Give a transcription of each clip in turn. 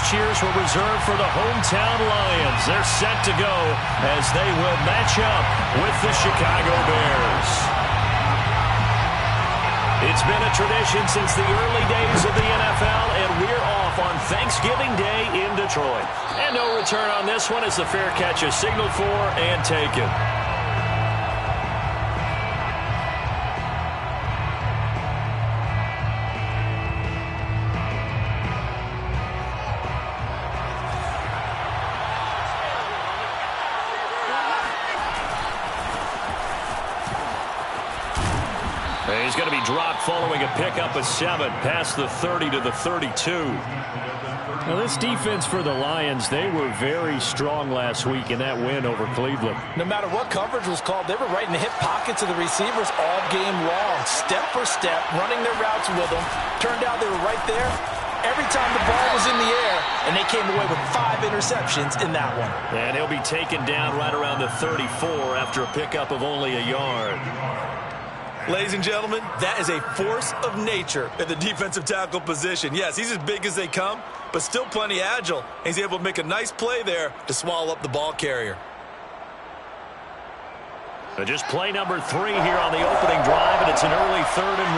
cheers were reserved for the hometown Lions. They're set to go as they will match up with the Chicago Bears. It's been a tradition since the early days of the NFL, and we're off on Thanksgiving Day in Detroit. And no return on this one as the fair catch is signaled for and taken. He's going to be dropped following a pickup of 7 past the 30 to the 32. Well, this defense for the Lions, they were very strong last week in that win over Cleveland. No matter what coverage was called, they were right in the hip pockets of the receivers all game long, step for step, running their routes with them. Turned out they were right there every time the ball was in the air, and they came away with 5 interceptions in that one. And he'll be taken down right around the 34 after a pickup of only a yard. Ladies and gentlemen, that is a force of nature in the defensive tackle position. Yes, he's as big as they come, but still plenty agile. He's able to make a nice play there to swallow up the ball carrier. So just play number 3 here on the opening drive, and it's an early 3rd and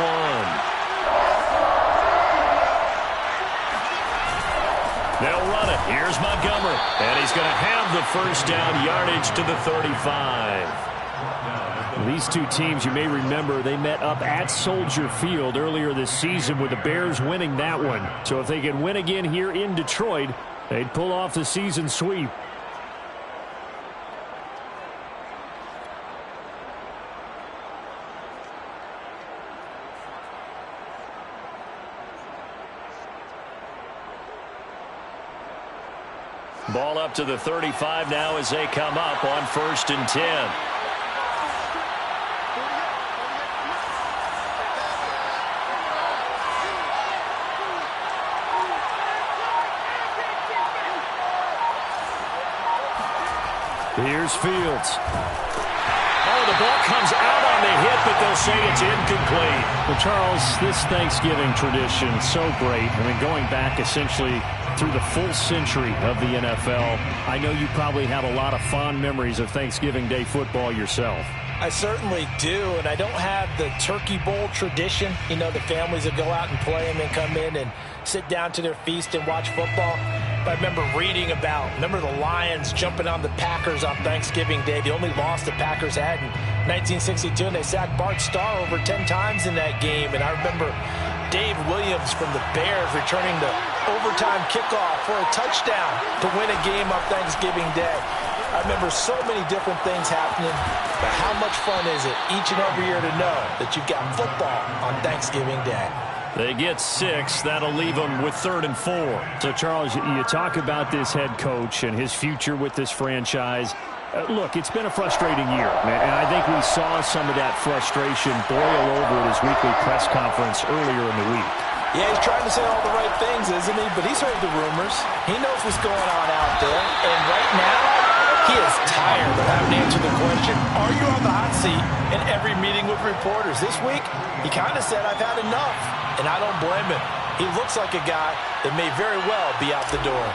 1. They'll run it. Here's Montgomery, and he's going to have the first down yardage to the 35. These two teams, you may remember, they met up at Soldier Field earlier this season with the Bears winning that one. So if they can win again here in Detroit, they'd pull off the season sweep. Ball up to the 35 now as they come up on 1st and 10. Here's Fields. Oh, the ball comes out on the hit, but they'll say it's incomplete. Well, Charles, this Thanksgiving tradition, so great. I mean, going back essentially through the full century of the NFL, I know you probably have a lot of fond memories of Thanksgiving Day football yourself. I certainly do, and I don't have the Turkey Bowl tradition. You know, the families that go out and play and then come in and sit down to their feast and watch football. But I remember reading remember the Lions jumping on the Packers on Thanksgiving Day, the only loss the Packers had in 1962, and they sacked Bart Starr over 10 times in that game. And I remember Dave Williams from the Bears returning the overtime kickoff for a touchdown to win a game on Thanksgiving Day. I remember so many different things happening, but how much fun is it each and every year to know that you've got football on Thanksgiving Day? They get 6. That'll leave them with 3rd and 4. So, Charles, you talk about this head coach and his future with this franchise. Look, it's been a frustrating year, and I think we saw some of that frustration boil over at his weekly press conference earlier in the week. Yeah, he's trying to say all the right things, isn't he? But he's heard the rumors. He knows what's going on out there. And right now, he is tired of having to answer the question, are you on the hot seat in every meeting with reporters? This week, he kind of said, I've had enough. And I don't blame him. He looks like a guy that may very well be out the door.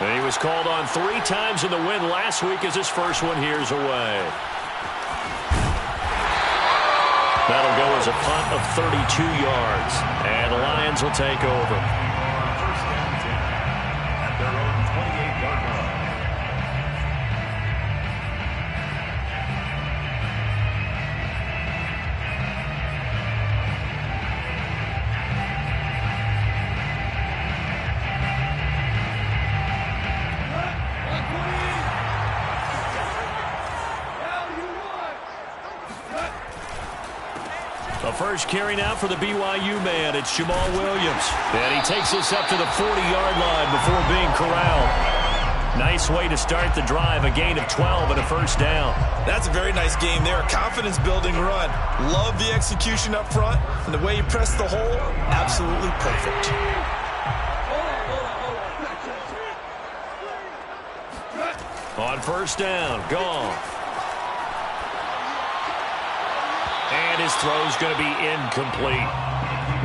And he was called on 3 times in the win last week as his first one here's away. That'll go as a punt of 32 yards. And the Lions will take over. At their own 28-yard line. The first carry now for the BYU man. It's Jamal Williams. And he takes this up to the 40-yard line before being corralled. Nice way to start the drive. A gain of 12 and a first down. That's a very nice game there. A confidence-building run. Love the execution up front. And the way he pressed the hole, absolutely perfect. On first down, gone. And his throw's going to be incomplete.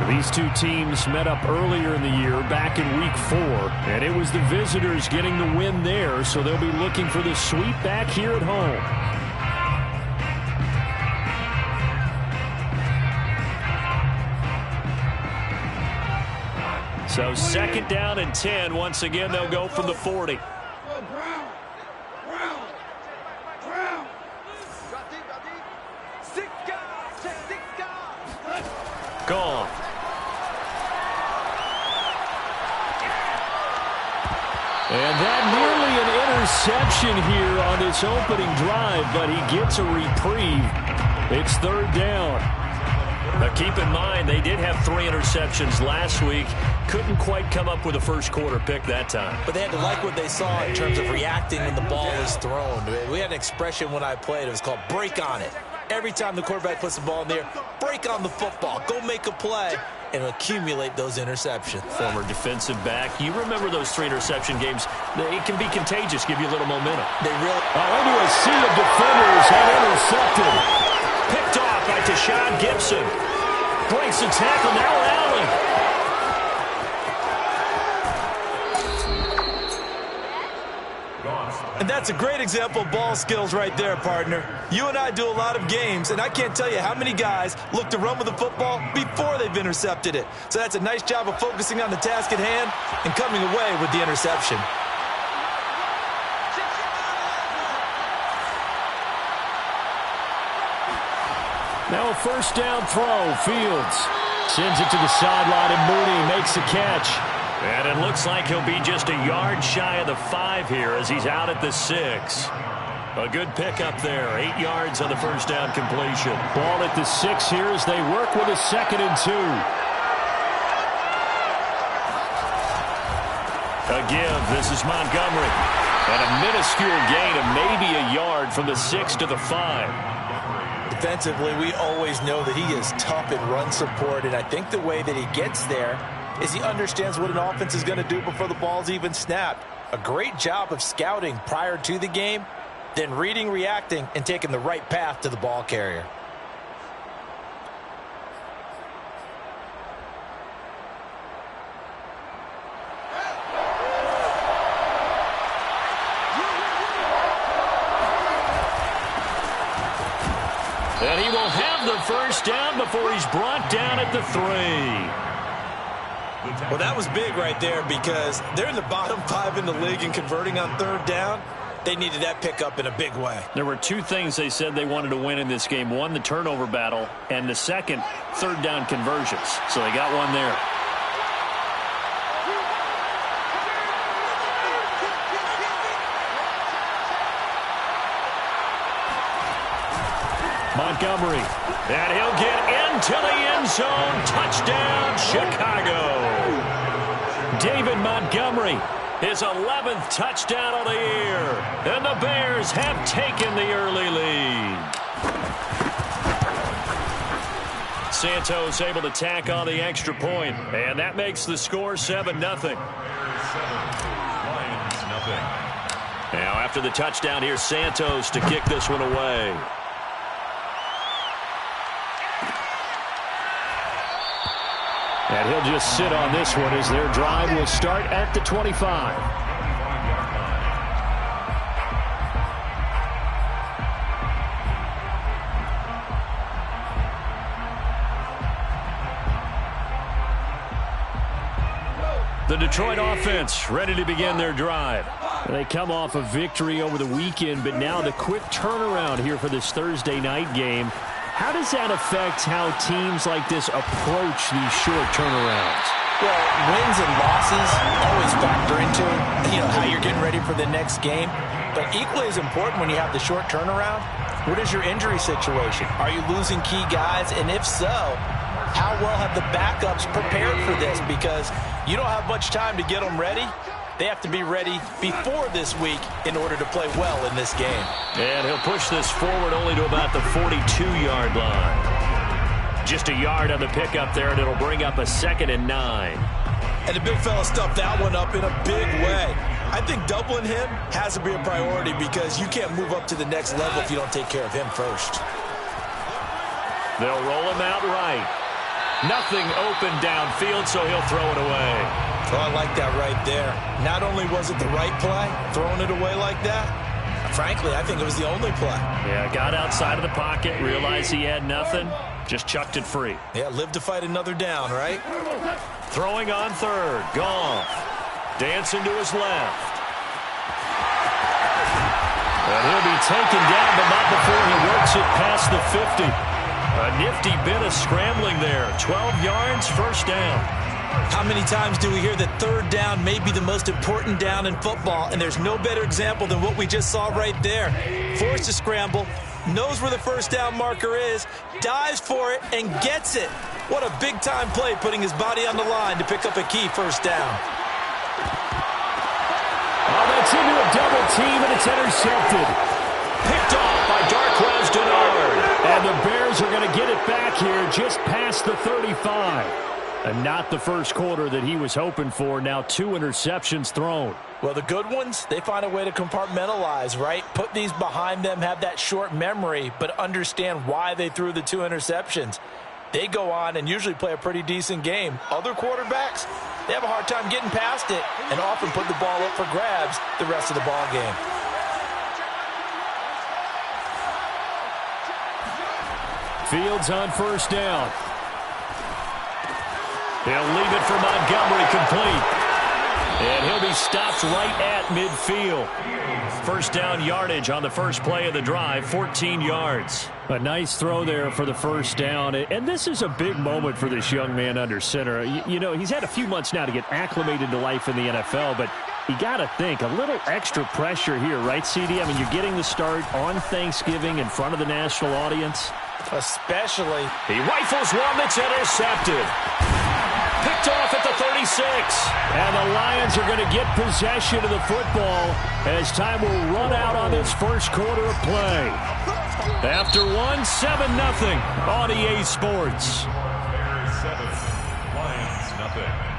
These two teams met up earlier in the year, back in Week 4, and it was the visitors getting the win there, so they'll be looking for the sweep back here at home. So 2nd down and 10. Once again, they'll go from the 40. Gone. And that nearly an interception here on this opening drive, but he gets a reprieve. It's 3rd down. Now keep in mind, they did have 3 interceptions last week. Couldn't quite come up with a first-quarter pick that time. But they had to like what they saw in terms of reacting when the ball is thrown. We had an expression when I played. It was called break on it. Every time the quarterback puts the ball in the air, break on the football. Go make a play and accumulate those interceptions. Former defensive back. You remember those 3 interception games. It can be contagious, give you a little momentum. They really... Into a sea of defenders and intercepted. Picked off by Tashawn Gibson. Breaks the tackle, now Allen. And that's a great example of ball skills right there, partner. You and I do a lot of games, and I can't tell you how many guys look to run with the football before they've intercepted it. So that's a nice job of focusing on the task at hand and coming away with the interception. Now a 1st down throw. Fields sends it to the sideline, and Mooney makes the catch. And it looks like he'll be just a yard shy of the 5 here as he's out at the 6. A good pickup there. 8 yards on the 1st down completion. Ball at the 6 here as they work with a 2nd and 2. A give. This is Montgomery. And a minuscule gain of maybe a yard from the 6 to the 5. Defensively, we always know that he is tough in run support, and I think the way that he gets there is he understands what an offense is going to do before the ball's even snapped. A great job of scouting prior to the game, then reading, reacting, and taking the right path to the ball carrier. And he will have the 1st down before he's brought down at the 3. Well, that was big right there because they're in the bottom 5 in the league in converting on 3rd down. They needed that pickup in a big way. There were 2 things they said they wanted to win in this game. 1, the turnover battle, and the 2nd, 3rd down conversions. So they got one there. Montgomery, and he'll get into the end zone. Touchdown, Chicago. David Montgomery, his 11th touchdown of the year. And the Bears have taken the early lead. Santos able to tack on the extra point, and that makes the score 7-0. Now after the touchdown, here's Santos to kick this one away. And he'll just sit on this one as their drive will start at the 25. The Detroit offense ready to begin their drive. They come off a victory over the weekend, but now the quick turnaround here for this Thursday night game. How does that affect how teams like this approach these short turnarounds? Well, wins and losses always factor into, how you're getting ready for the next game. But equally as important when you have the short turnaround, what is your injury situation? Are you losing key guys? And if so, how well have the backups prepared for this? Because you don't have much time to get them ready. They have to be ready before this week in order to play well in this game. And he'll push this forward only to about the 42-yard line. Just a yard on the pickup there, and it'll bring up a 2nd and 9. And the big fella stuffed that one up in a big way. I think doubling him has to be a priority because you can't move up to the next level if you don't take care of him first. They'll roll him out right. Nothing open downfield, so he'll throw it away. Oh, I like that right there. Not only was it the right play, throwing it away like that, frankly, I think it was the only play. Yeah, got outside of the pocket, realized he had nothing, just chucked it free. Yeah, live to fight another down, right? Throwing on third, Goff. Dancing to his left. And he'll be taken down, but not before he works it past the 50. A nifty bit of scrambling there. 12 yards, first down. How many times do we hear that third down may be the most important down in football, and there's no better example than what we just saw right there. Forced to scramble, knows where the first down marker is, dives for it, and gets it. What a big-time play, putting his body on the line to pick up a key first down. Oh, that's into a double team, and it's intercepted. Picked off by Darquez Dennard. And the Bears are going to get it back here just past the 35. And not the first quarter that he was hoping for. Now 2 interceptions thrown. Well, the good ones, they find a way to compartmentalize, right? Put these behind them, have that short memory, but understand why they threw the 2 interceptions. They go on and usually play a pretty decent game. Other quarterbacks, they have a hard time getting past it and often put the ball up for grabs the rest of the ball game. Fields on first down. He'll leave it for Montgomery, complete. And he'll be stopped right at midfield. First down yardage on the first play of the drive, 14 yards. A nice throw there for the first down. And this is a big moment for this young man under center. You know, he's had a few months now to get acclimated to life in the NFL, but you got to think, a little extra pressure here, right, CD? I mean, you're getting the start on Thanksgiving in front of the national audience. Especially. He rifles one that's intercepted. Picked off at the 36. And the Lions are going to get possession of the football as time will run out on this first quarter of play. After 1, 7-0 on EA Sports. Bears 7, Lions nothing.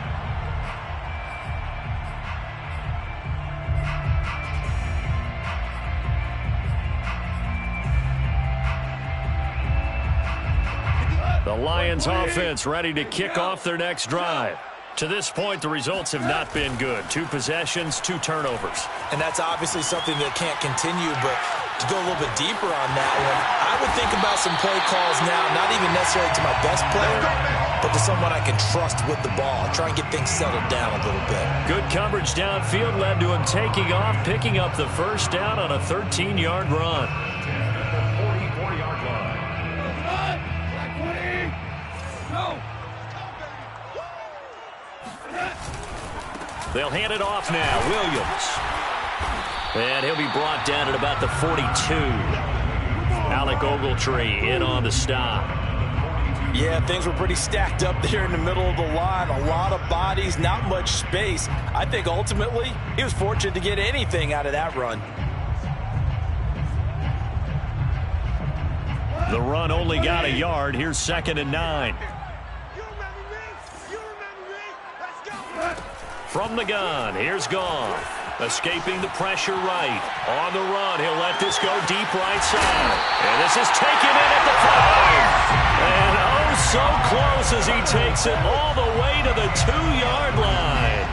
The Lions offense ready to kick off their next drive. To this point, the results have not been good. 2 possessions, 2 turnovers. And that's obviously something that can't continue, but to go a little bit deeper on that one, I would think about some play calls now, not even necessarily to my best player, but to someone I can trust with the ball. Try and get things settled down a little bit. Good coverage downfield led to him taking off, picking up the first down on a 13-yard run. They'll hand it off now. Williams. And he'll be brought down at about the 42. Alec Ogletree in on the stop. Yeah, things were pretty stacked up there in the middle of the line. A lot of bodies, not much space. I think ultimately he was fortunate to get anything out of that run. The run only got a yard. Here's 2nd and 9. From the gun, here's Goff. Escaping the pressure right. On the run, he'll let this go deep right side. And this is taken in at the 5. And oh, so close as he takes it all the way to the 2-yard line.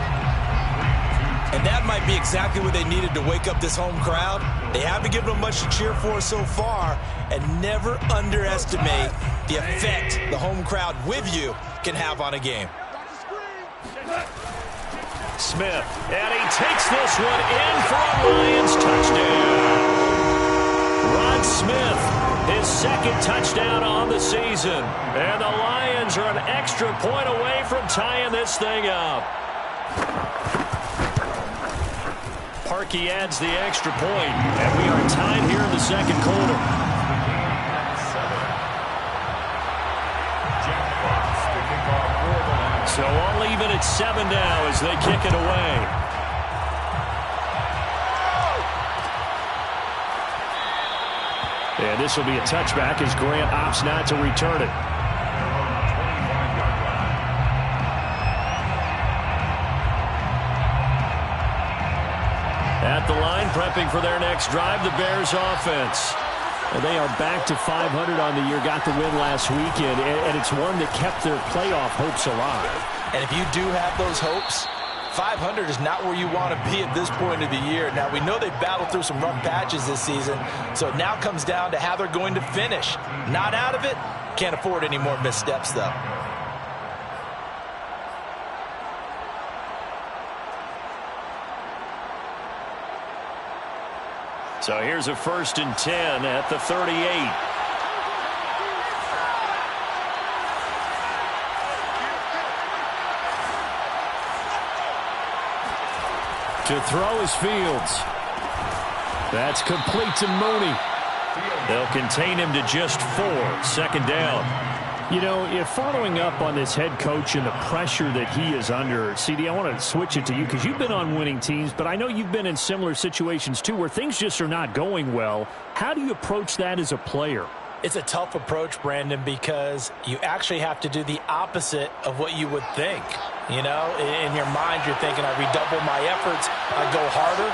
And that might be exactly what they needed to wake up this home crowd. They haven't given them much to cheer for so far. And never underestimate the effect the home crowd with you can have on a game. Smith, and he takes this one in for a Lions touchdown. Ron Smith, his 2nd touchdown on the season. And the Lions are an extra point away from tying this thing up. Parkey adds the extra point, and we are tied here in the 2nd quarter. So I'll leave it at 7 now as they kick it away. And this will be a touchback as Grant opts not to return it. At the line, prepping for their next drive, the Bears offense. And they are back to 500 on the year, got the win last weekend, and it's one that kept their playoff hopes alive. And if you do have those hopes, 500 is not where you want to be at this point of the year. Now, we know they've battled through some rough patches this season, so it now comes down to how they're going to finish. Not out of it, can't afford any more missteps, though. So here's a 1st and 10 at the 38. To throw is Fields. That's complete to Mooney. They'll contain him to just 4. 2nd down. You know, if following up on this head coach and the pressure that he is under, CD, I want to switch it to you because you've been on winning teams, but I know you've been in similar situations too where things just are not going well. How do you approach that as a player? It's a tough approach, Brandon, because you actually have to do the opposite of what you would think. You know, in your mind, you're thinking, I redouble my efforts, I go harder.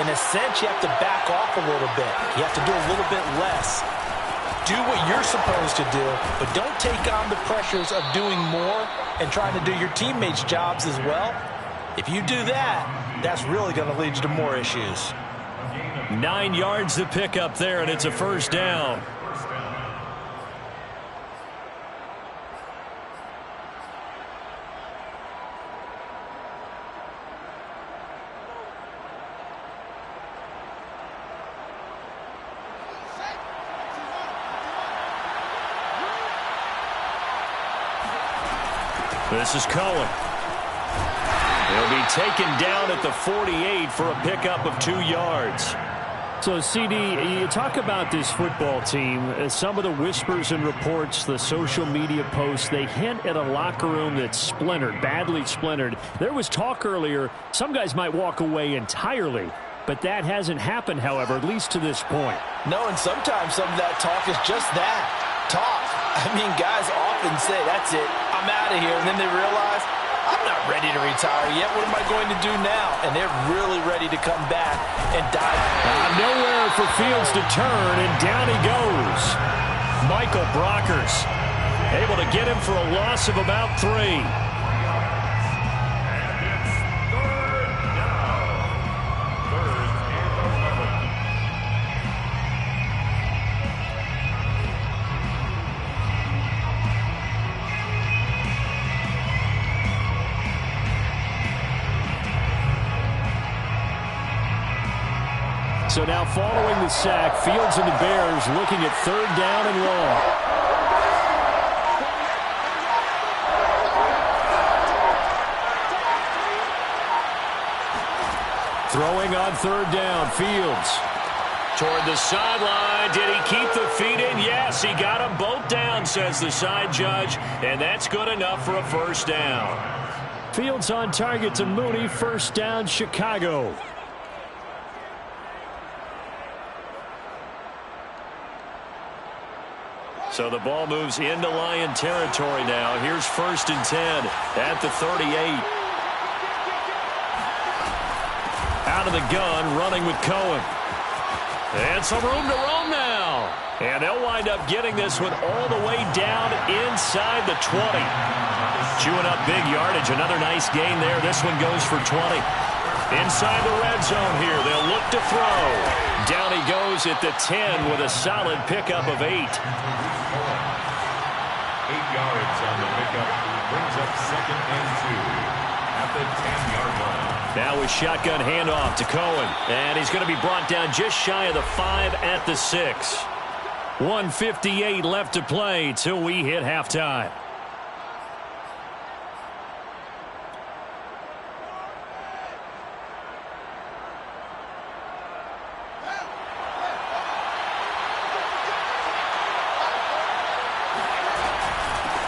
In a sense, you have to back off a little bit. You have to do a little bit less. Do what you're supposed to do, but don't take on the pressures of doing more and trying to do your teammates' jobs as well. If you do that, that's really going to lead you to more issues. 9 yards to pick up there, and it's a 1st down. This is Cohen. He'll be taken down at the 48 for a pickup of 2 yards. So, CD, you talk about this football team. Some of the whispers and reports, the social media posts, they hint at a locker room that's splintered, badly splintered. There was talk earlier, some guys might walk away entirely. But that hasn't happened, however, at least to this point. No, and sometimes some of that talk is just that, talk. I mean, guys often say, that's it, I'm out of here. And then they realize, I'm not ready to retire yet. What am I going to do now? And they're really ready to come back and dive. Nowhere for Fields to turn, and down he goes. Michael Brockers able to get him for a loss of about 3. So now following the sack, Fields and the Bears looking at 3rd down and long. Throwing on 3rd down, Fields. Toward the sideline. Did he keep the feet in? Yes, he got them both down, says the side judge. And that's good enough for a 1st down. Fields on target to Mooney. 1st down, Chicago. So the ball moves into Lion territory now. Here's 1st and 10 at the 38. Out of the gun, running with Cohen. And some room to roam now. And they'll wind up getting this one all the way down inside the 20. Chewing up big yardage. Another nice gain there. This one goes for 20. Inside the red zone here. They'll look to throw. Down he goes at the 10 with a solid pickup of 8. 8 yards on the pickup. Brings up 2nd and 2 at the 10-yard line. Now a shotgun handoff to Cohen. And he's going to be brought down just shy of the 5 at the 6. 1:58 left to play till we hit halftime.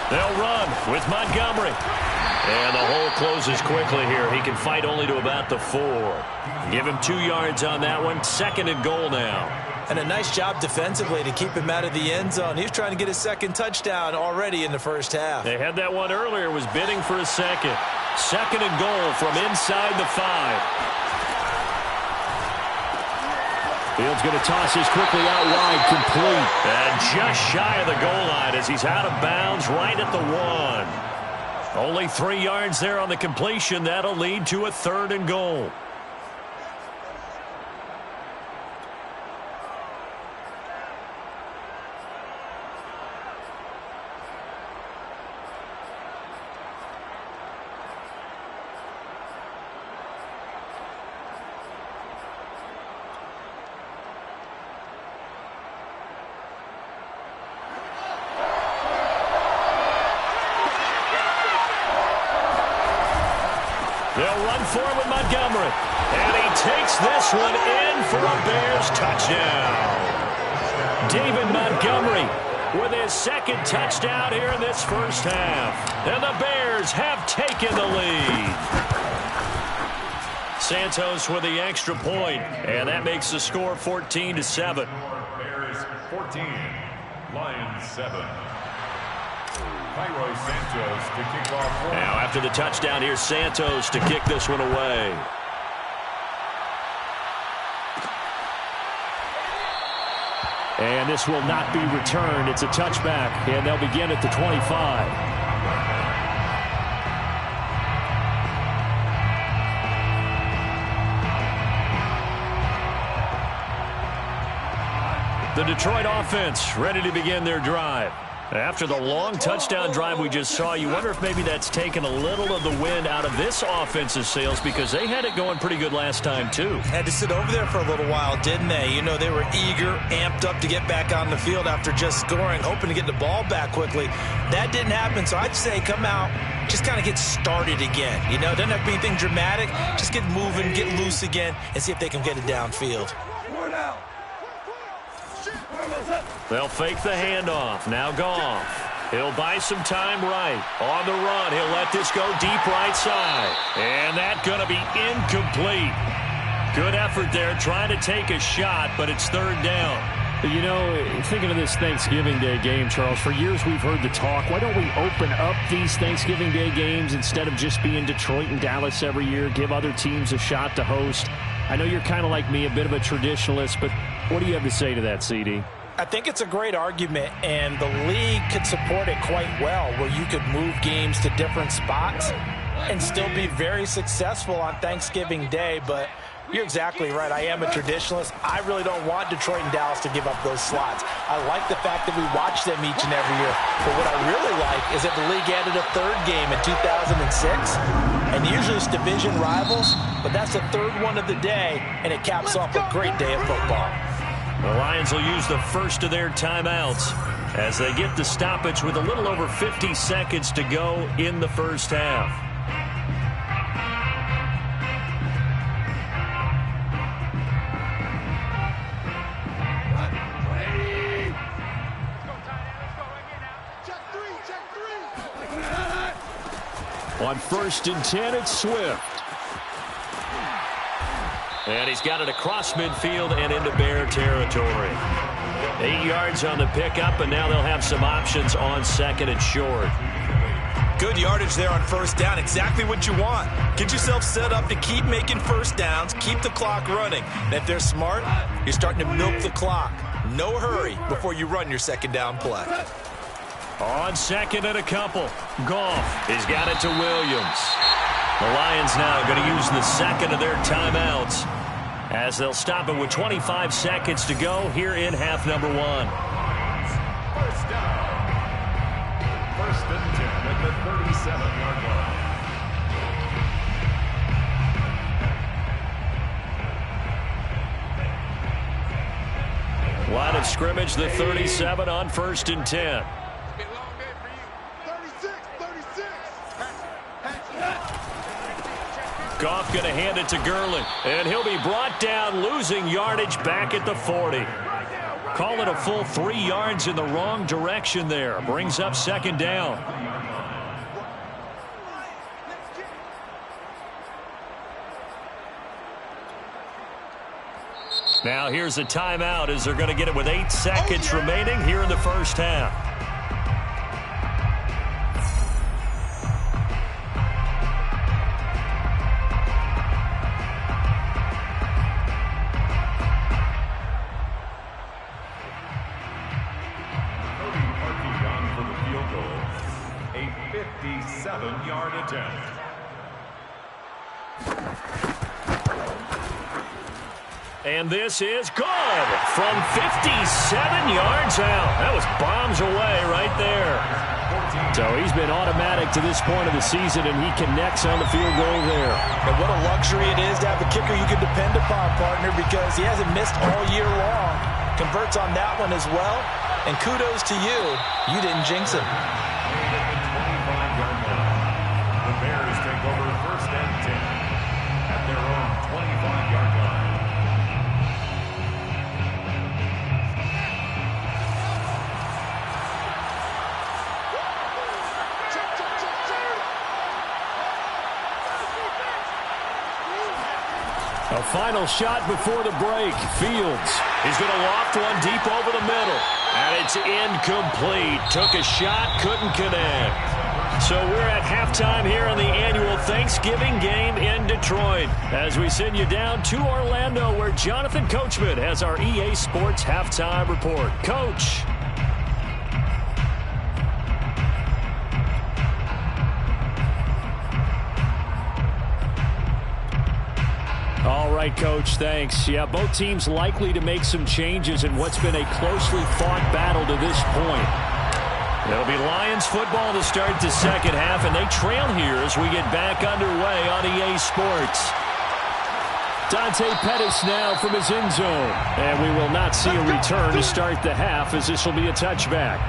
They'll run with Montgomery. And the hole closes quickly here. He can fight only to about the 4. Give him 2 yards on that one. 2nd and goal now. And a nice job defensively to keep him out of the end zone. He was trying to get his 2nd touchdown already in the 1st half. They had that one earlier, was bidding for a 2nd. 2nd and goal from inside the 5. Fields going to toss this quickly out wide, complete. And just shy of the goal line as he's out of bounds right at the 1. Only 3 yards there on the completion. That'll lead to a 3rd and goal. They'll run for it with Montgomery. And he takes this one in for a Bears touchdown. David Montgomery with his 2nd touchdown here in this first half. And the Bears have taken the lead. Santos with the extra point, and that makes the score 14-7. Bears 14, Lions 7. Santos to kick off. Now after the touchdown, here's Santos to kick this one away. And this will not be returned. It's a touchback, and they'll begin at the 25. The Detroit offense ready to begin their drive. After the long touchdown drive we just saw, you wonder if maybe that's taken a little of the wind out of this offense's sails, because they had it going pretty good last time, too. Had to sit over there for a little while, didn't they? You know, they were eager, amped up to get back on the field after just scoring, hoping to get the ball back quickly. That didn't happen, so I'd say come out, just kind of get started again. You know, doesn't have to be anything dramatic. Just get moving, get loose again, and see if they can get it downfield. They'll fake the handoff. Now Goff. He'll buy some time right. On the run, he'll let this go deep right side. And that's going to be incomplete. Good effort there trying to take a shot, but it's 3rd down. You know, thinking of this Thanksgiving Day game, Charles, for years we've heard the talk, why don't we open up these Thanksgiving Day games instead of just being Detroit and Dallas every year, give other teams a shot to host? I know you're kind of like me, a bit of a traditionalist, but what do you have to say to that, CD? I think it's a great argument, and the league could support it quite well, where you could move games to different spots and still be very successful on Thanksgiving Day. But you're exactly right. I am a traditionalist. I really don't want Detroit and Dallas to give up those slots. I like the fact that we watch them each and every year. But what I really like is that the league added a 3rd game in 2006. And usually it's division rivals, but that's the 3rd one of the day, and it caps off a great day of football. The Lions will use the first of their timeouts as they get the stoppage with a little over 50 seconds to go in the first half. On 1st and 10, it's Swift. And he's got it across midfield and into Bear territory. 8 yards on the pickup, and now they'll have some options on 2nd and short. Good yardage there on 1st down. Exactly what you want. Get yourself set up to keep making 1st downs, keep the clock running. And if they're smart, you're starting to milk the clock. No hurry before you run your 2nd down play. On 2nd and a couple, Goff has got it to Williams. The Lions now going to use the 2nd of their timeouts as they'll stop it with 25 seconds to go here in half number 1. 1st down. 1st and 10 at the 37-yard line. Line of scrimmage, the 37 on 1st and 10. Goff going to hand it to Gurley, and he'll be brought down, losing yardage back at the 40. Call it a full 3 yards in the wrong direction there. Brings up 2nd down. Now here's a timeout as they're going to get it with 8 seconds remaining here in the first half. And this is good from 57 yards out. That was bombs away right there. So he's been automatic to this point of the season, and he connects on the field goal there. And what a luxury it is to have a kicker you can depend upon, partner, because he hasn't missed all year long. Converts on that one as well. And kudos to you. You didn't jinx him. The Bears take over first and 10 at their own 25-yard line. A final shot before the break. Fields. He's going to loft one deep over the middle. And it's incomplete. Took a shot, couldn't connect. So we're at halftime here in the annual Thanksgiving game in Detroit, as we send you down to Orlando, where Jonathan Coachman has our EA Sports halftime report. Coach. All right, Coach, thanks. Yeah, both teams likely to make some changes in what's been a closely fought battle to this point. It'll be Lions football to start the second half, and they trail here as we get back underway on EA Sports. Dante Pettis now from his end zone. And we will not see a return to start the half, as this will be a touchback.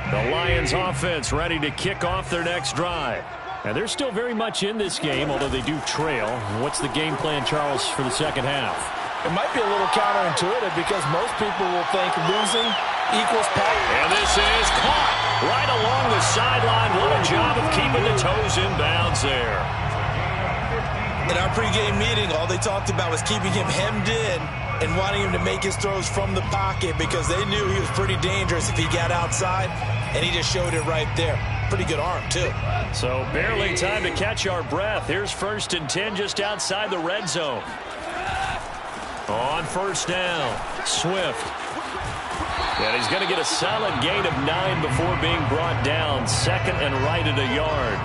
The Lions offense ready to kick off their next drive. And they're still very much in this game, although they do trail. What's the game plan, Charles, for the second half? It might be a little counterintuitive because most people will think losing equals pass. And this is caught right along the sideline. What a job of keeping the toes in bounds there. In our pregame meeting, all they talked about was keeping him hemmed in and wanting him to make his throws from the pocket because they knew he was pretty dangerous if he got outside, and he just showed it right there. Pretty good arm, too. So barely time to catch our breath. Here's 1st and 10 just outside the red zone. On first down, Swift. And he's going to get a solid gain of 9 before being brought down. 2nd and right at a yard.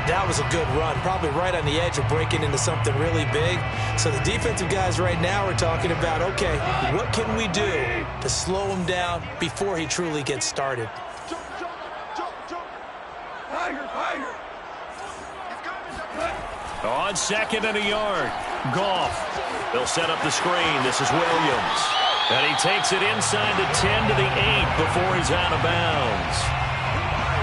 That was a good run, probably right on the edge of breaking into something really big. So the defensive guys right now are talking about, okay, what can we do to slow him down before he truly gets started? On 2nd and a yard, Goff. They'll set up the screen. This is Williams. And he takes it inside the 10 to the 8 before he's out of bounds.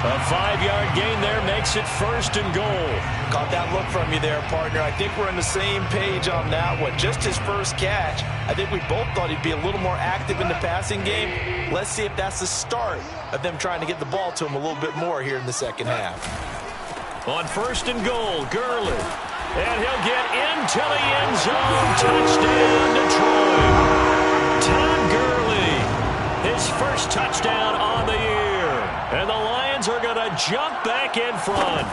A 5-yard gain there makes it 1st and goal. Got that look from you there, partner. I think we're on the same page on that one. Just his first catch. I think we both thought he'd be a little more active in the passing game. Let's see if that's the start of them trying to get the ball to him a little bit more here in the second half. On 1st and goal, Gurley. And he'll get into the end zone. Touchdown, Detroit. Todd Gurley, his first touchdown on the year. And the Lions are going to jump back in front.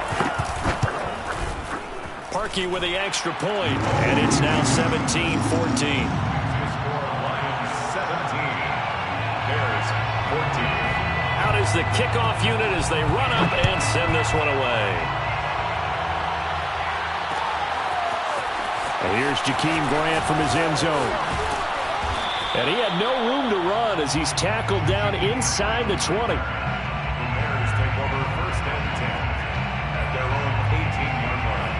Parkey with the extra point, and it's now 17-14. Out is the kickoff unit as they run up and send this one away. And here's Jakeem Grant from his end zone. And he had no room to run as he's tackled down inside the 20. The Bears take over 1st and 10 at their own 18-yard line.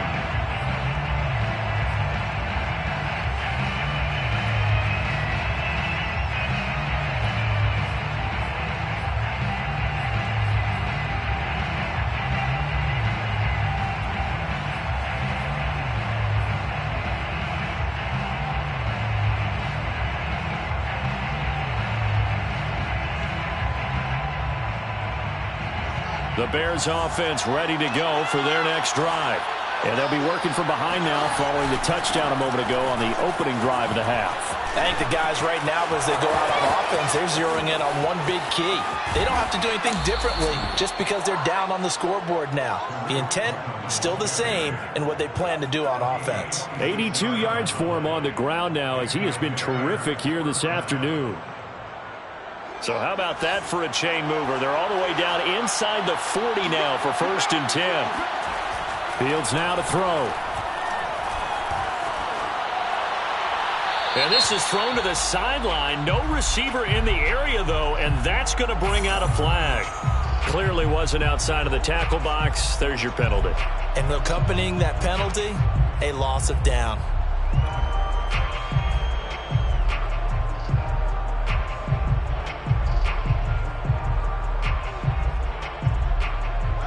The Bears offense ready to go for their next drive. And they'll be working from behind now following the touchdown a moment ago on the opening drive of the half. I think the guys right now, as they go out on offense, they're zeroing in on one big key. They don't have to do anything differently just because they're down on the scoreboard now. The intent, still the same in what they plan to do on offense. 82 yards for him on the ground now as he has been terrific here this afternoon. So how about that for a chain mover? They're all the way down inside the 40 now for 1st and 10. Fields now to throw. And this is thrown to the sideline. No receiver in the area, though, and that's going to bring out a flag. Clearly wasn't outside of the tackle box. There's your penalty. And accompanying that penalty, a loss of down.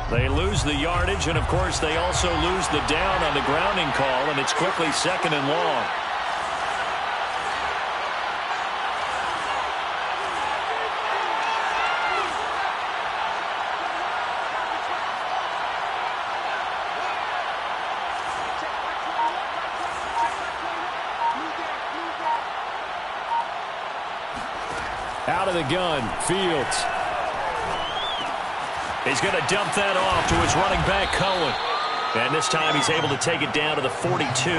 They lose the yardage, and, of course, they also lose the down on the grounding call, and it's quickly 2nd and long. Out of the gun, Fields. He's going to dump that off to his running back, Cohen. And this time he's able to take it down to the 42. A gain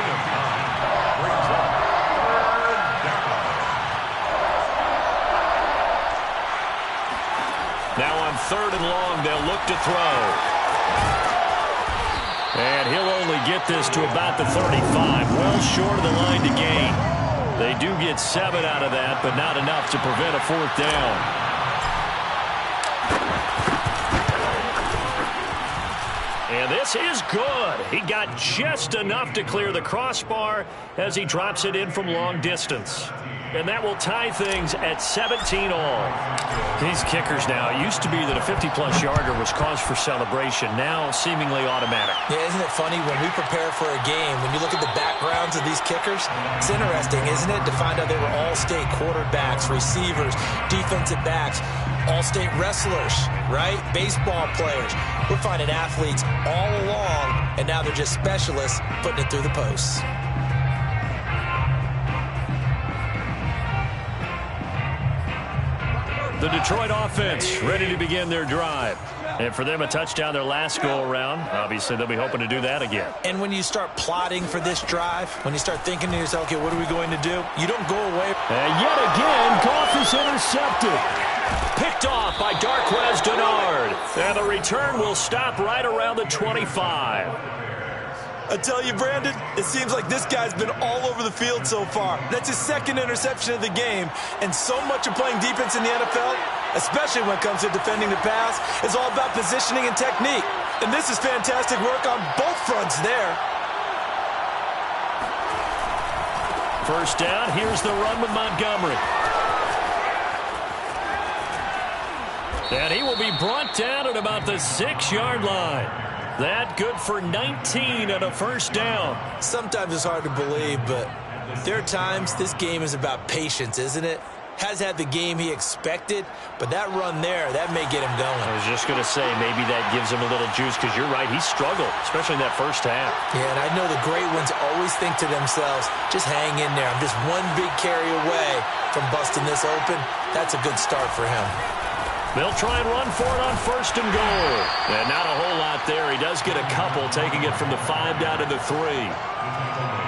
of 9 brings up 3rd down. Now on 3rd and long, they'll look to throw. And he'll only get this to about the 35, well short of the line to gain. They do get 7 out of that, but not enough to prevent a 4th down. And this is good. He got just enough to clear the crossbar as he drops it in from long distance. And that will tie things at 17 all. These kickers now, it used to be that a 50-plus yarder was cause for celebration. Now seemingly automatic. Yeah, isn't it funny when we prepare for a game, when you look at the backgrounds of these kickers, it's interesting, isn't it, to find out they were all-state quarterbacks, receivers, defensive backs, all-state wrestlers, right? Baseball players. We're finding athletes all along, and now they're just specialists putting it through the posts. The Detroit offense ready to begin their drive. And for them, a touchdown their last go-around. Obviously, they'll be hoping to do that again. And when you start plotting for this drive, when you start thinking to yourself, okay, what are we going to do? You don't go away. And yet again, Goff is intercepted. Picked off by Darquez Denard. And the return will stop right around the 25. I tell you, Brandon, it seems like this guy's been all over the field so far. That's his 2nd interception of the game. And so much of playing defense in the NFL, especially when it comes to defending the pass, is all about positioning and technique. And this is fantastic work on both fronts there. 1st down, here's the run with Montgomery. And he will be brought down at about the 6-yard line. That good for 19 and a 1st down. Sometimes it's hard to believe, but there are times this game is about patience, isn't it? Has had the game he expected, but that run there, that may get him going. I was just going to say, maybe that gives him a little juice, because you're right, he struggled, especially in that 1st half. Yeah, and I know the great ones always think to themselves, just hang in there. I'm just one big carry away from busting this open. That's a good start for him. They'll try and run for it on 1st and goal. And not a whole lot there. He does get a couple, taking it from the 5 down to the 3.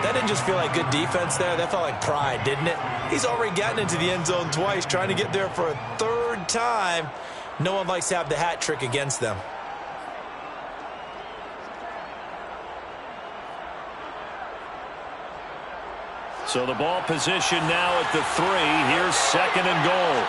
That didn't just feel like good defense there. That felt like pride, didn't it? He's already gotten into the end zone twice, trying to get there for a 3rd time. No one likes to have the hat trick against them. So the ball position now at the 3. Here's 2nd and goal.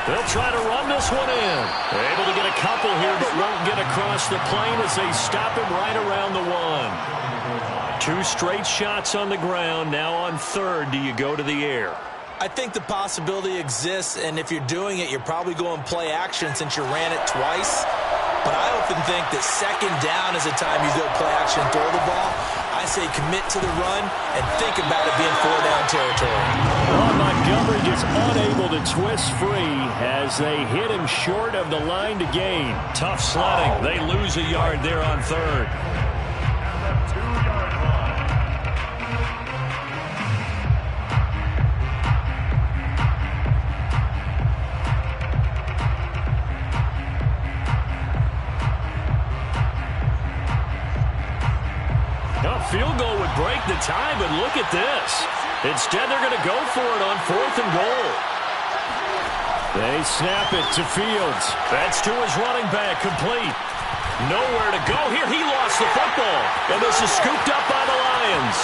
They'll try to run this one in. They're able to get a couple here, but won't get across the plane as they stop him right around the 1. 2 straight shots on the ground. Now on 3rd, do you go to the air? I think the possibility exists, and if you're doing it, you're probably going play action since you ran it twice. But I often think that 2nd down is the time you go play action and throw the ball. I I say commit to the run and think about it being 4-down territory. Well, Montgomery just unable to twist free as they hit him short of the line to gain. Tough sledding. They lose a yard there on third. Field goal would break the tie, but look at this. Instead, they're going to go for it on 4th and goal. They snap it to Fields. That's to his running back, complete. Nowhere to go here. He lost the football. And this is scooped up by the Lions.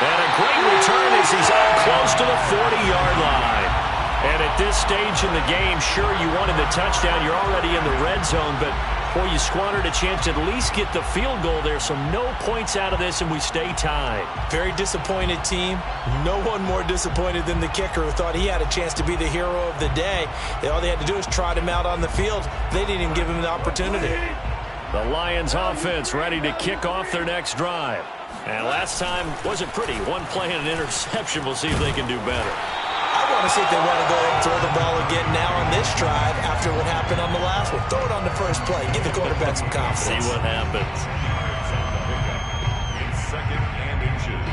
And a great return as he's out close to the 40-yard line. And at this stage in the game, sure, you wanted the touchdown. You're already in the red zone, but boy, you squandered a chance to at least get the field goal there, so no points out of this, and we stay tied. Very disappointed team. No one more disappointed than the kicker who thought he had a chance to be the hero of the day. All they had to do was trot him out on the field. They didn't even give him the opportunity. The Lions offense ready to kick off their next drive. And last time wasn't pretty. One play and an interception. We'll see if they can do better. I want to see if they want to go ahead and throw the ball again now on this drive after what happened on the last one. Throw it on the first play. Give the quarterback some confidence. See what happens. In 2nd and inches.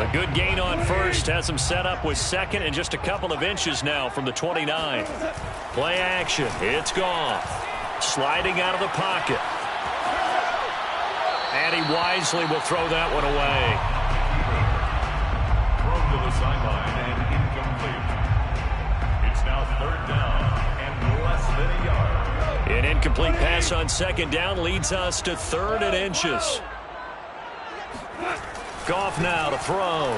A good gain on first. Has them set up with 2nd and just a couple of inches now from the 29. Play action. It's gone. Sliding out of the pocket. And he wisely will throw that one away. To the sideline and incomplete. It's now 3rd down and less than a yard. An incomplete pass on 2nd down leads us to 3rd and inches. Goff now to throw.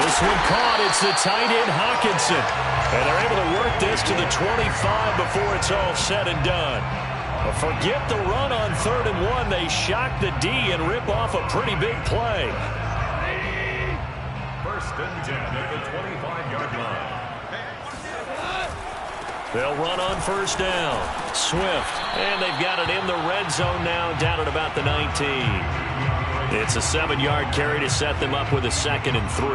This one caught. It's the tight end Hawkinson. And they're able to work this to the 25 before it's all said and done. Forget the run on 3rd and 1. They shock the D and rip off a pretty big play. 1st and 10 at the 25-yard line. They'll run on 1st down. Swift. And they've got it in the red zone now down at about the 19. It's a 7-yard carry to set them up with a 2nd and 3.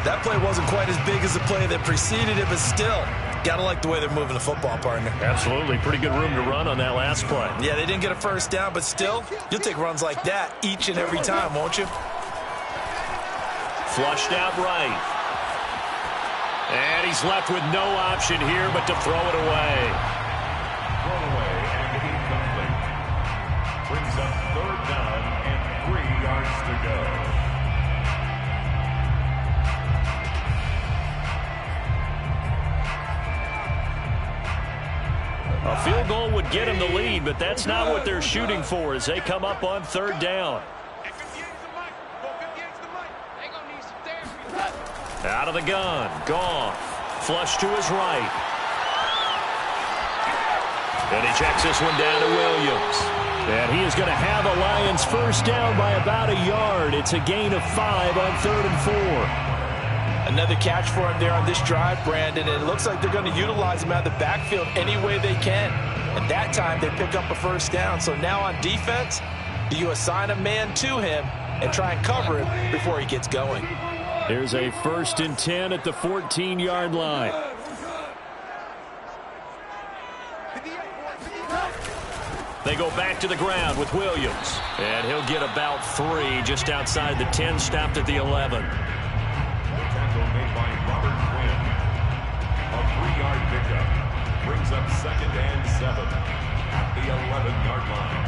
That play wasn't quite as big as the play that preceded it, but still, gotta like the way they're moving the football, partner. Absolutely. Pretty good room to run on that last play. Yeah, they didn't get a 1st down, but still, you'll take runs like that each and every time, won't you? Flushed out right. And he's left with no option here but to throw it away. Thrown away and incomplete. Brings up 3rd down and 3 yards to go. A field goal would get him the lead, but that's not what they're shooting for as they come up on 3rd down. Out of the gun. Goff. Flush to his right. And he checks this one down to Williams. And he is going to have the Lions 1st down by about a yard. It's a gain of 5 on 3rd and 4. Another catch for him there on this drive, Brandon. And it looks like they're going to utilize him out of the backfield any way they can. And that time they pick up a 1st down. So now on defense, do you assign a man to him and try and cover him before he gets going? Here's a 1st and 10 at the 14-yard line. They go back to the ground with Williams. And he'll get about 3 just outside the 10, stopped at the 11. Tackle made by Robert Quinn. A 3-yard pickup. Brings up 2nd and 7 at the 11-yard line.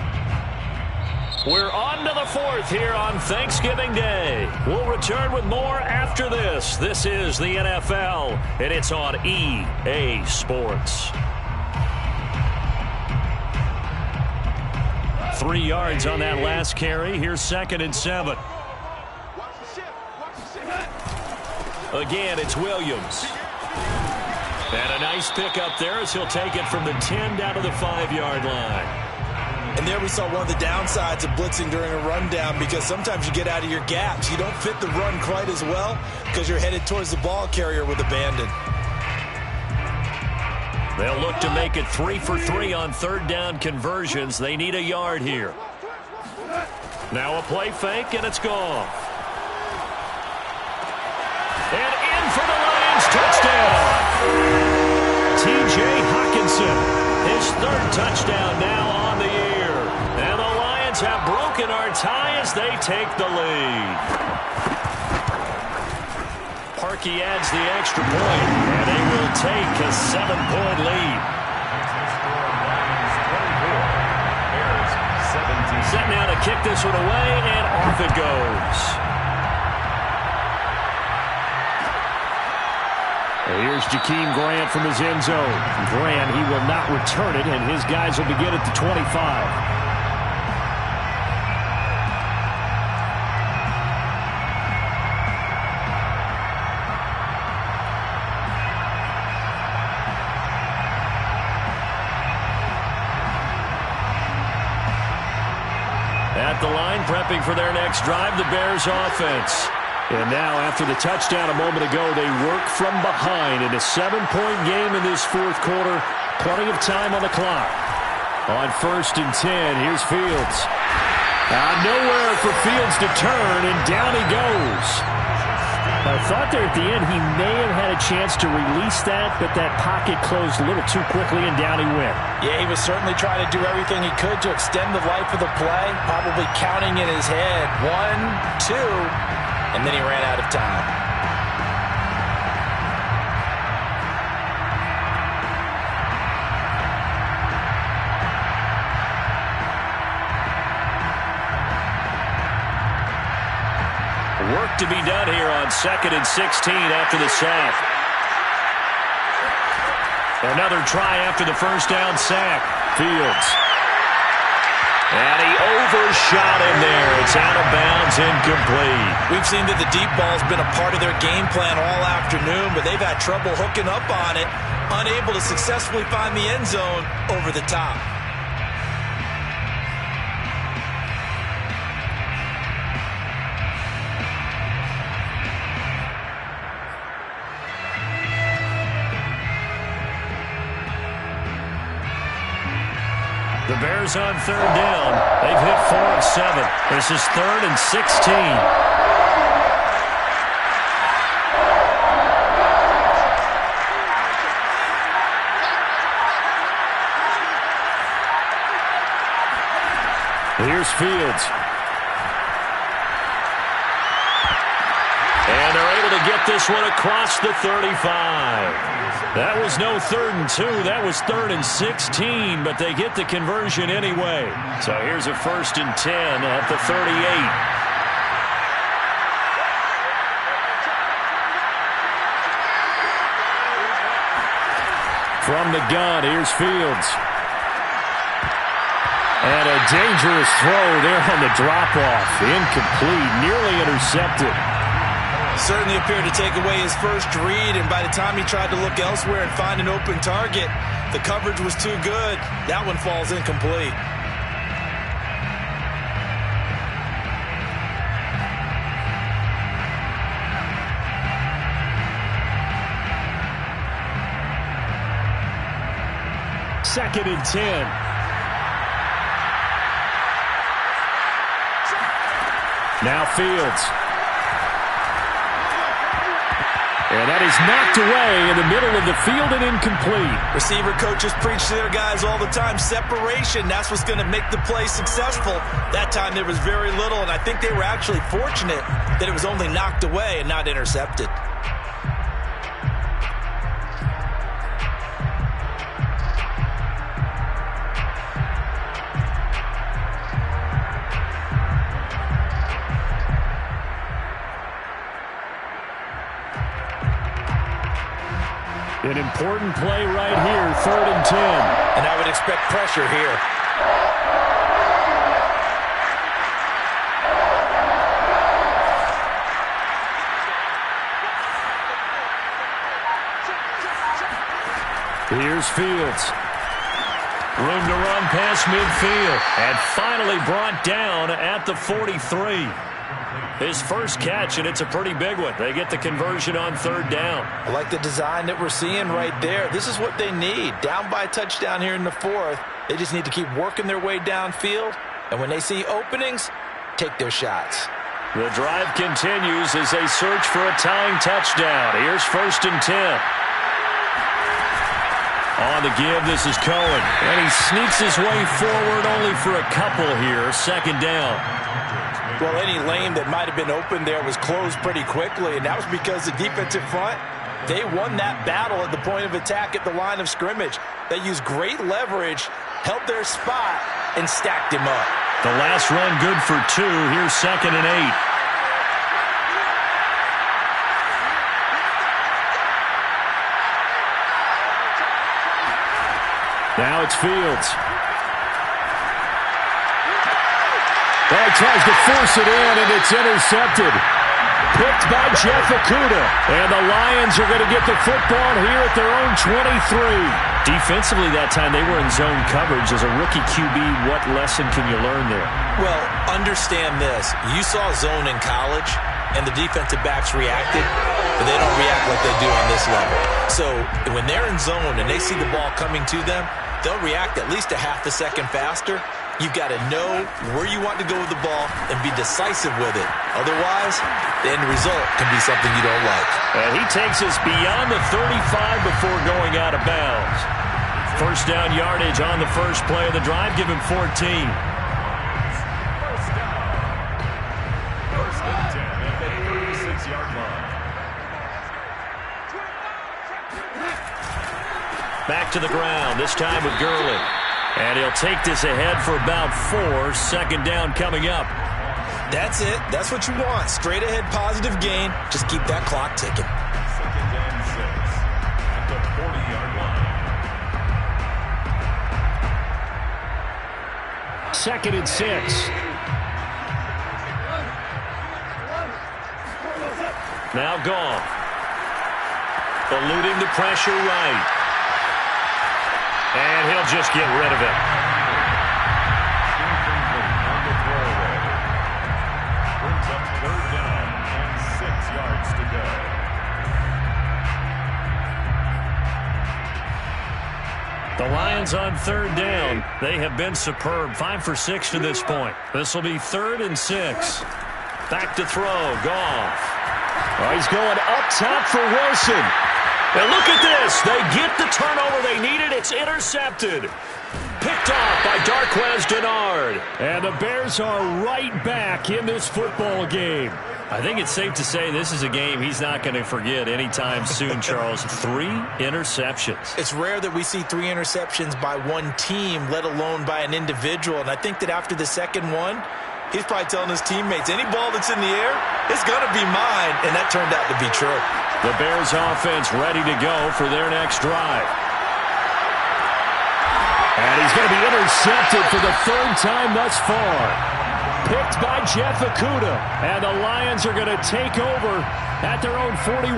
We're on to the 4th here on Thanksgiving Day. We'll return with more after this. This is the NFL, and it's on EA Sports. 3 yards on that last carry. Here's 2nd and 7. Again, it's Williams. And a nice pickup there as he'll take it from the 10 down to the 5-yard line. And there we saw one of the downsides of blitzing during a rundown, because sometimes you get out of your gaps. You don't fit the run quite as well because you're headed towards the ball carrier with abandon. They'll look to make it 3 for 3 on third down conversions. They need a yard here. Now a play fake, and it's gone. And in for the Lions touchdown. T.J. Hockenson, his third touchdown now on the year. And the Lions have broken our tie as they take the lead. Parkey adds the extra point, and they will take a 7-point lead. Set now to kick this one away, and off it goes. Here's Jakeem Grant from his end zone. Grant, he will not return it, and his guys will begin at the 25. At the line, prepping for their next drive, the Bears offense. And now, after the touchdown a moment ago, they work from behind in a 7-point game in this fourth quarter. Plenty of time on the clock. On 1st and 10, here's Fields. Nowhere for Fields to turn, and down he goes. I thought there at the end he may have had a chance to release that, but that pocket closed a little too quickly, and down he went. Yeah, he was certainly trying to do everything he could to extend the life of the play, probably counting in his head 1, 2, and then he ran out of time. Work to be done here on 2nd and 16 after the sack. Another try after the first down sack. Fields. And he overshot him there. It's out of bounds, incomplete. We've seen that the deep ball's been a part of their game plan all afternoon, but they've had trouble hooking up on it, unable to successfully find the end zone over the top. The Bears on third down. They've hit 4 of 7. This is 3rd and 16. Here's Fields. And they're able to get this one across the 35. That was no 3rd and 2. That was 3rd and 16, but they get the conversion anyway. So here's a 1st and 10 at the 38. From the gun, here's Fields. And a dangerous throw there on the drop-off. Incomplete, nearly intercepted. Certainly appeared to take away his first read, and by the time he tried to look elsewhere and find an open target, the coverage was too good. That one falls incomplete. Second and 10. Now Fields. And that is knocked away in the middle of the field and incomplete. Receiver coaches preach to their guys all the time. Separation, that's what's going to make the play successful. That time there was very little, and I think they were actually fortunate that it was only knocked away and not intercepted. An important play right here, 3rd and 10. And I would expect pressure here. Here's Fields. Room to run past midfield. And finally brought down at the 43. His first catch, and it's a pretty big one. They get the conversion on third down. I like the design that we're seeing right there. This is what they need. Down by a touchdown here in the fourth. They just need to keep working their way downfield. And when they see openings, take their shots. The drive continues as they search for a tying touchdown. Here's 1st and 10. On the give, this is Cohen. And he sneaks his way forward only for a couple here. 2nd down. Well, any lane that might have been open there was closed pretty quickly, and that was because the defensive front, they won that battle at the point of attack at the line of scrimmage. They used great leverage, held their spot, and stacked him up. The last run good for 2. Here's 2nd and 8. Now it's Fields. Well, he tries to force it in, and it's intercepted. Picked by Jeff Okudah. And the Lions are going to get the football here at their own 23. Defensively that time, they were in zone coverage. As a rookie QB, what lesson can you learn there? Well, understand this. You saw zone in college, and the defensive backs reacted, but they don't react like they do on this level. So when they're in zone and they see the ball coming to them, they'll react at least a half a second faster. You've got to know where you want to go with the ball and be decisive with it. Otherwise, the end result can be something you don't like. And he takes us beyond the 35 before going out of bounds. 1st down yardage on the first play of the drive. Give him 14. 1st and 10 at the 36-yard line. Back to the ground, this time with Gurley. And he'll take this ahead for about 4. 2nd down coming up. That's it. That's what you want. Straight ahead positive gain. Just keep that clock ticking. 2nd and 6 at the 40-yard line. 2nd and 6. Now Goff. Eluding the pressure right. And he'll just get rid of it. On the throwaway. Brings up 3rd down and 6 yards to go. The Lions on 3rd down. They have been superb. 5 for 6 to this point. This will be 3rd and 6. Back to throw. Goff. Oh, he's going up top for Wilson. And look at this. They get the turnover they needed. It's intercepted. Picked off by Darqueze Dennard. And the Bears are right back in this football game. I think it's safe to say this is a game he's not going to forget anytime soon, Charles. 3 interceptions. It's rare that we see 3 interceptions by one team, let alone by an individual. And I think that after the second one, he's probably telling his teammates, any ball that's in the air, it's going to be mine. And that turned out to be true. The Bears offense ready to go for their next drive. And he's going to be intercepted for the 3rd time thus far. Picked by Jeff Okudah. And the Lions are going to take over at their own 41.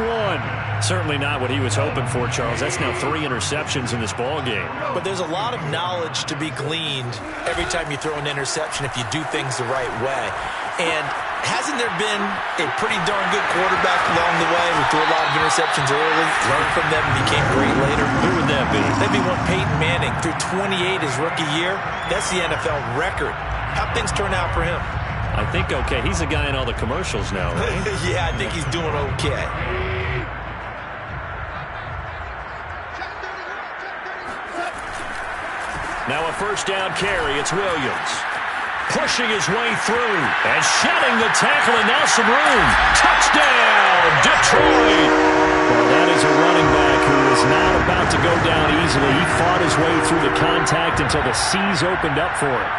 Certainly not what he was hoping for, Charles. That's now 3 interceptions in this ball game. But there's a lot of knowledge to be gleaned every time you throw an interception if you do things the right way. And hasn't there been a pretty darn good quarterback along the way who threw a lot of interceptions early, learned from them, and became great later? Who would that be? That'd be one Peyton Manning. Threw 28 his rookie year. That's the NFL record. How'd things turn out for him? I think okay. He's a guy in all the commercials now, right? Yeah, I think he's doing okay. Now a 1st down carry. It's Williams. Pushing his way through and shedding the tackle, and now some room. Touchdown, Detroit! Well, that is a running back who is not about to go down easily. He fought his way through the contact until the seas opened up for him.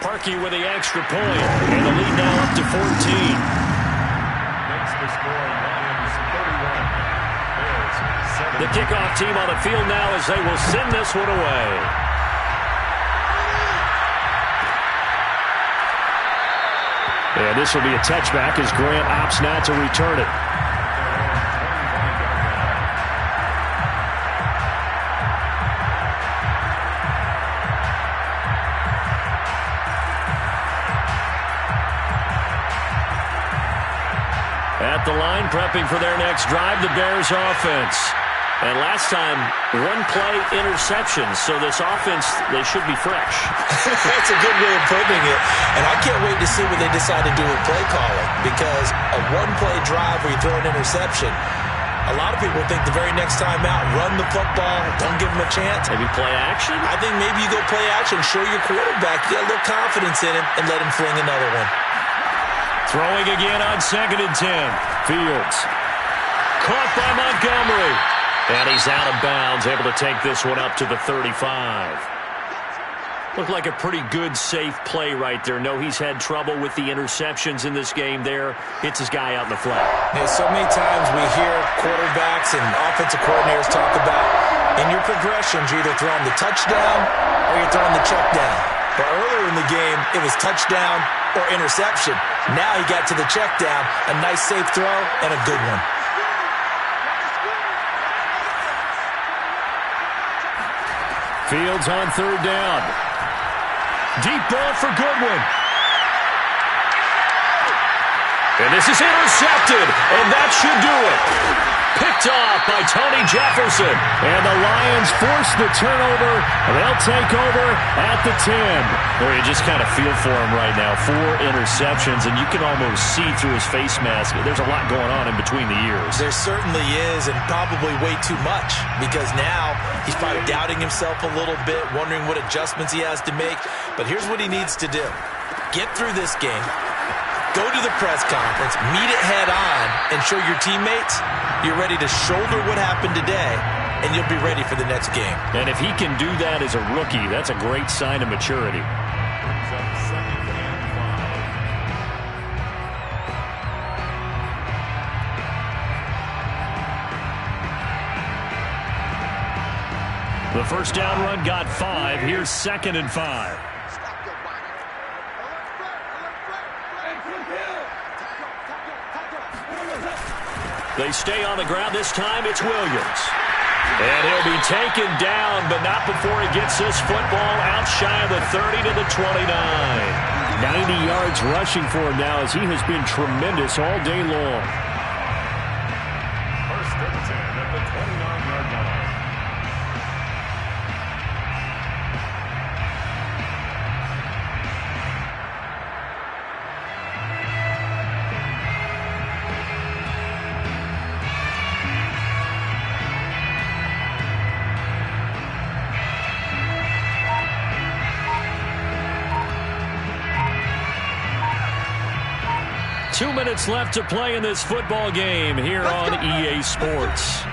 Parkey with the extra point, and the lead now up to 14. Makes the score Lions 31. The kickoff team on the field now as they will send this one away. And this will be a touchback as Grant opts not to return it. At the line, prepping for their next drive, the Bears offense. And last time, one-play interception. So this offense, they should be fresh. That's a good way of putting it. And I can't wait to see what they decide to do with play calling. Because a one-play drive where you throw an interception, a lot of people think the very next time out, run the football, don't give them a chance. Maybe play action? I think maybe you go play action, show your quarterback, get a little confidence in him, and let him fling another one. Throwing again on 2nd and 10. Fields. Caught by Montgomery. And he's out of bounds, able to take this one up to the 35. Looked like a pretty good, safe play right there. No, he's had trouble with the interceptions in this game there. Hits his guy out in the flat. Yeah, so many times we hear quarterbacks and offensive coordinators talk about in your progressions, you're either throwing the touchdown or you're throwing the check down. But earlier in the game, it was touchdown or interception. Now he got to the check down, a nice safe throw, and a good one. Fields on 3rd down. Deep ball for Goodwin. And this is intercepted, and that should do it. Picked off by Tony Jefferson. And the Lions force the turnover. They'll take over at the 10. Boy, you just kind of feel for him right now. 4 interceptions, and you can almost see through his face mask. There's a lot going on in between the ears. There certainly is, and probably way too much, because now he's probably doubting himself a little bit, wondering what adjustments he has to make. But here's what he needs to do. Get through this game. Go to the press conference, meet it head on, and show your teammates you're ready to shoulder what happened today, and you'll be ready for the next game. And if he can do that as a rookie, that's a great sign of maturity. The first down run got 5. Here's 2nd and 5. They stay on the ground. This time it's Williams. And he'll be taken down, but not before he gets this football out shy of the 30 to the 29. 90 yards rushing for him now as he has been tremendous all day long. First and 10 at the 29-yard line. Two minutes left to play in this football game here on EA Sports.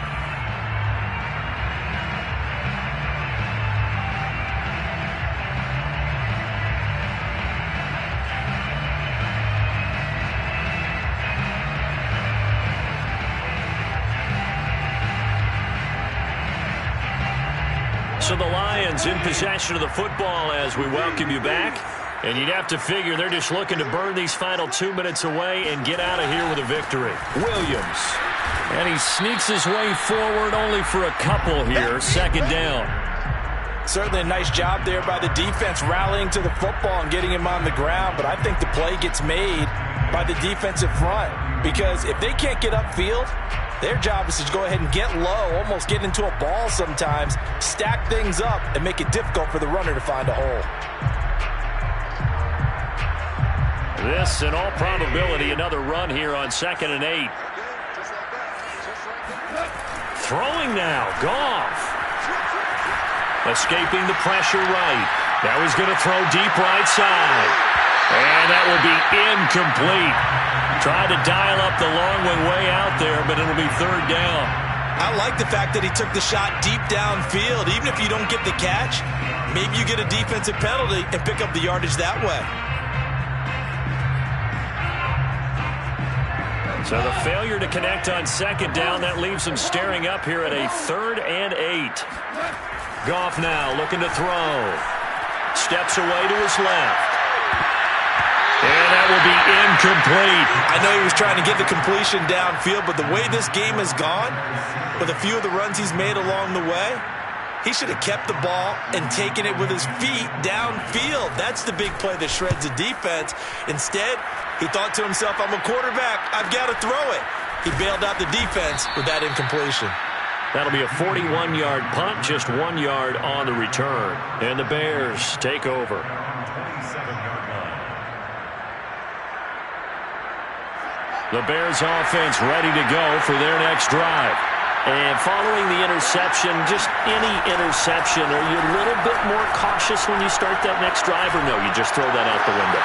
So the Lions in possession of the football as we welcome you back. And you'd have to figure they're just looking to burn these final 2 minutes away and get out of here with a victory. Williams. And he sneaks his way forward only for a couple here. 2nd down. Certainly a nice job there by the defense rallying to the football and getting him on the ground. But I think the play gets made by the defensive front. Because if they can't get upfield, their job is to go ahead and get low, almost get into a ball sometimes, stack things up, and make it difficult for the runner to find a hole. This, in all probability, another run here on 2nd and 8. Throwing now, Goff. Escaping the pressure right. Now he's going to throw deep right side. And that will be incomplete. Tried to dial up the long one way out there, but it'll be 3rd down. I like the fact that he took the shot deep downfield. Even if you don't get the catch, maybe you get a defensive penalty and pick up the yardage that way. So the failure to connect on 2nd down, that leaves him staring up here at a 3rd and 8. Goff now looking to throw. Steps away to his left. And that will be incomplete. I know he was trying to get the completion downfield, but the way this game has gone, with a few of the runs he's made along the way, He should have kept the ball and taken it with his feet downfield. That's the big play that shreds the defense. Instead, he thought to himself, I'm a quarterback. I've got to throw it. He bailed out the defense with that incompletion. That'll be a 41-yard punt, just 1 yard on the return. And the Bears take over. 27-yard line. The Bears offense ready to go for their next drive. And following the interception, just any interception, are you a little bit more cautious when you start that next drive, or no, you just throw that out the window?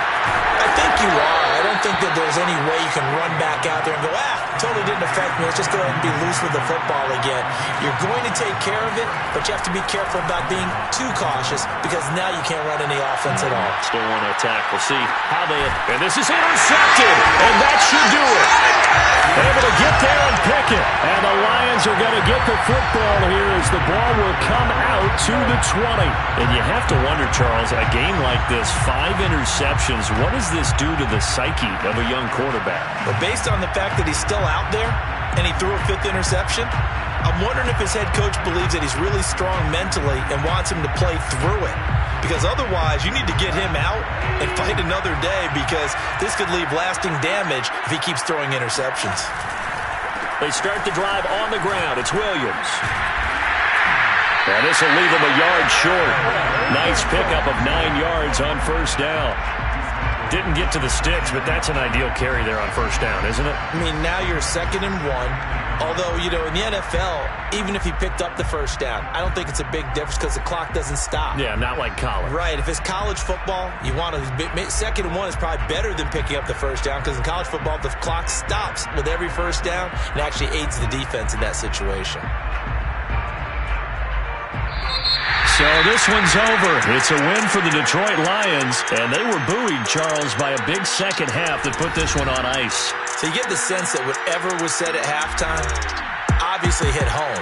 I think you are. I don't think that there's any way you can run back out there and go, totally didn't affect me. Let's just go ahead and be loose with the football again. You're going to take care of it, but you have to be careful about being too cautious because now you can't run any offense at all. Still want to attack. We'll see how they... And this is intercepted, and that should do it. Able to get there and pick it. And the Lions are going to get the football here as the ball will come out to the 20. And you have to wonder, Charles, a game like this, 5 interceptions, what does this do to the psyche of a young quarterback? But based on the fact that he's still out there and he threw a 5th interception, I'm wondering if his head coach believes that he's really strong mentally and wants him to play through it. Because otherwise, you need to get him out and fight another day because this could leave lasting damage if he keeps throwing interceptions. They start the drive on the ground. It's Williams. And this will leave him a yard short. Nice pickup of 9 yards on first down. Didn't get to the sticks, but that's an ideal carry there on first down, isn't it? I mean, now you're 2nd and 1. Although, in the NFL, even if he picked up the first down, I don't think it's a big difference because the clock doesn't stop. Yeah, not like college. Right. If it's college football, you want to 2nd and 1 is probably better than picking up the first down because in college football, the clock stops with every first down and actually aids the defense in that situation. So this one's over. It's a win for the Detroit Lions, and they were buoyed, Charles, by a big second half that put this one on ice. So you get the sense that whatever was said at halftime obviously hit home.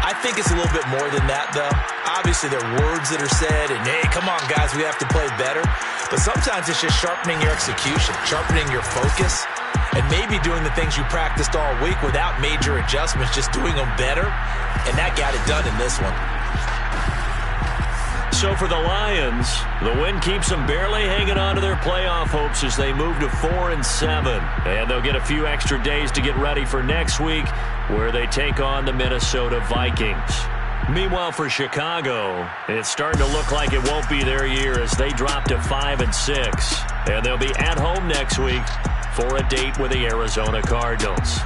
I think it's a little bit more than that, though. Obviously, there are words that are said, and, hey, come on, guys, we have to play better. But sometimes it's just sharpening your execution, sharpening your focus, and maybe doing the things you practiced all week without major adjustments, just doing them better, and that got it done in this one. So for the Lions, the win keeps them barely hanging on to their playoff hopes as they move to 4-7. And they'll get a few extra days to get ready for next week, where they take on the Minnesota Vikings. Meanwhile, for Chicago, it's starting to look like it won't be their year as they drop to 5-6. And they'll be at home next week for a date with the Arizona Cardinals.